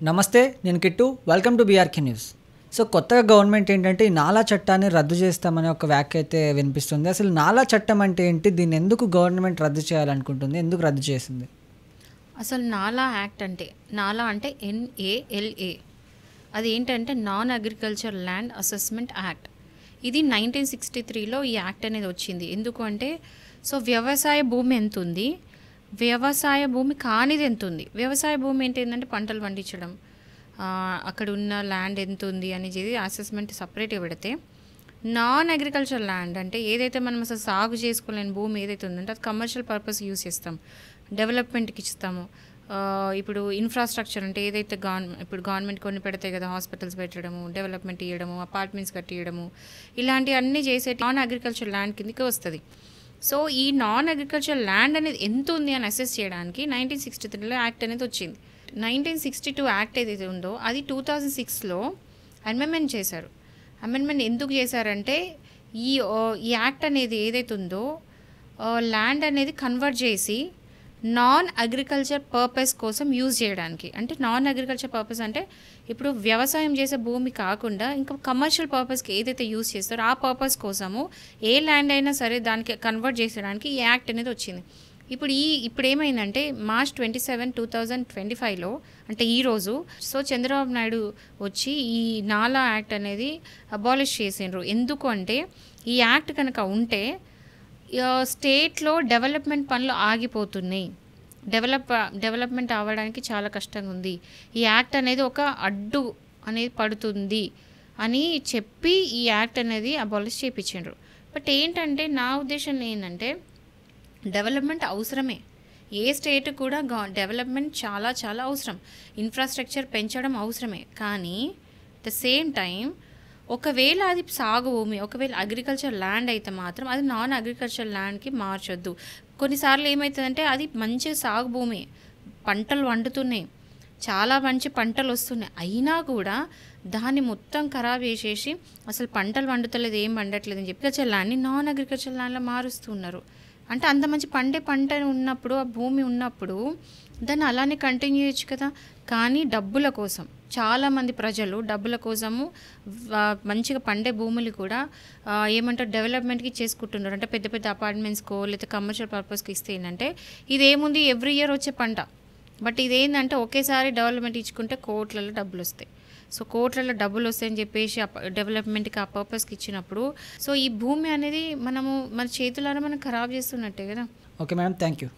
నమస్తే, నేను Kittu. Welcome to BRK news. So కొత్తగా గవర్నమెంట్ ఏంటంటే ఈ నాలా చట్టాన్ని రద్దు చేస్తామనే ఒక వ్యాఖ్య అయితే వినిపిస్తుంది. అసలు నాలా చట్టం అంటే ఏంటి? దీన్ని ఎందుకు గవర్నమెంట్ రద్దు చేయాలనుకుంటుంది? ఎందుకు రద్దు చేసింది? అసలు నాలా యాక్ట్ అంటే నాలా అంటే NALA. అది ఏంటంటే non agriculture land assessment act. ఇది 1963లో ఈ యాక్ట్ అనేది వచ్చింది. ఎందుకు అంటే వ్యవసాయ భూమి ఎంత ఉంది, వ్యవసాయ భూమి కానిది ఎంత ఉంది. వ్యవసాయ భూమి ఏంటంటే పంటలు పండించడం, అక్కడ ఉన్న ల్యాండ్ ఎంత ఉంది అనేది అసెస్మెంట్ సపరేట్గా పెడితే, నాన్ అగ్రికల్చర్ ల్యాండ్ అంటే ఏదైతే మనం అసలు సాగు చేసుకోలేని భూమి ఏదైతే ఉందంటే అది కమర్షియల్ పర్పస్ యూస్ చేస్తాం, డెవలప్మెంట్కి ఇస్తాము. ఇప్పుడు ఇన్ఫ్రాస్ట్రక్చర్ అంటే ఏదైతే ఇప్పుడు గవర్నమెంట్ కొన్ని పెడతాయి కదా, హాస్పిటల్స్ పెట్టడము, డెవలప్మెంట్ ఇవ్వడము, అపార్ట్మెంట్స్ కట్టియడము, ఇలాంటివన్నీ చేసే నాన్ అగ్రికల్చర్ ల్యాండ్ కిందకి వస్తుంది. సో ఈ నాన్ అగ్రికల్చర్ ల్యాండ్ అనేది ఎంత ఉంది అని అసెస్ చేయడానికి 1963లో యాక్ట్ అనేది వచ్చింది. 1962 యాక్ట్ ఏదైతే ఉందో అది 2006లో అమెండ్మెంట్ చేశారు. అమెండ్మెంట్ ఎందుకు చేశారంటే ఈ యాక్ట్ అనేది ఏదైతే ఉందో ల్యాండ్ అనేది కన్వర్ట్ చేసి నాన్ అగ్రికల్చర్ పర్పస్ కోసం యూజ్ చేయడానికి. అంటే నాన్ అగ్రికల్చర్ పర్పస్ అంటే ఇప్పుడు వ్యవసాయం చేసే భూమి కాకుండా ఇంకా కమర్షియల్ పర్పస్కి ఏదైతే యూజ్ చేస్తారో ఆ పర్పస్ కోసము ఏ ల్యాండ్ అయినా సరే దానికి కన్వర్ట్ చేసేయడానికి ఈ యాక్ట్ అనేది వచ్చింది. ఇప్పుడు ఏమైందంటే March 27, 2025లో అంటే ఈరోజు చంద్రబాబు నాయుడు వచ్చి ఈ నాలా యాక్ట్ అనేది అబాలిష్ చేసిండ్రు. ఎందుకు అంటే ఈ యాక్ట్ కనుక ఉంటే స్టేట్లో డెవలప్మెంట్ పనులు ఆగిపోతున్నాయి, డెవలప్మెంట్ అవ్వడానికి చాలా కష్టంగా ఉంది, ఈ యాక్ట్ అనేది ఒక అడ్డు అనేది పడుతుంది అని చెప్పి ఈ యాక్ట్ అనేది అబాలిష్ చేయించిండ్రు. బట్ ఏంటంటే నా ఉద్దేశం ఏంటంటే డెవలప్మెంట్ అవసరమే, ఏ స్టేట్ కూడా డెవలప్మెంట్ చాలా చాలా అవసరం, ఇన్ఫ్రాస్ట్రక్చర్ పెంచడం అవసరమే. కానీ అట్ ద సేమ్ టైం ఒకవేళ అది సాగు భూమి, ఒకవేళ అగ్రికల్చర్ ల్యాండ్ అయితే మాత్రం అది నాన్ అగ్రికల్చర్ ల్యాండ్కి మార్చొద్దు. కొన్నిసార్లు ఏమవుతుందంటే అది మంచి సాగు భూమి, పంటలు వండుతున్నాయి, చాలా మంచి పంటలు వస్తున్నాయి, అయినా కూడా దాన్ని మొత్తం ఖరాబ్ చేసేసి అసలు పంటలు వండుతలేదు, ఏం వండట్లేదు అని చెప్పి అగ్రికల్చర్ ల్యాండ్ని నాన్ అగ్రికల్చర్ ల్యాండ్లో మారుస్తున్నారు. అంటే అంత మంచి పంట ఉన్నప్పుడు, ఆ భూమి ఉన్నప్పుడు దాన్ని అలానే కంటిన్యూ చేయొచ్చు కదా. కానీ డబ్బుల కోసం చాలామంది ప్రజలు డబ్బుల కోసము మంచిగా పండే భూములు కూడా ఏమంటారు డెవలప్మెంట్కి చేసుకుంటున్నారు. అంటే పెద్ద పెద్ద అపార్ట్మెంట్స్కో లేదా కమర్షియల్ పర్పస్కి ఇస్తే ఏంటంటే ఇదేముంది ఎవ్రీ ఇయర్ వచ్చే పంట, బట్ ఇదేంటంటే ఒకేసారి డెవలప్మెంట్ ఇచ్చుకుంటే కోట్లలో డబ్బులు వస్తాయి. కోట్లలో డబ్బులు వస్తాయని చెప్పేసి డెవలప్మెంట్కి ఆ పర్పస్కి ఇచ్చినప్పుడు ఈ భూమి అనేది మన చేతులారా మనం ఖరాబ్ చేస్తున్నట్టే కదా. Okay madam, thank you.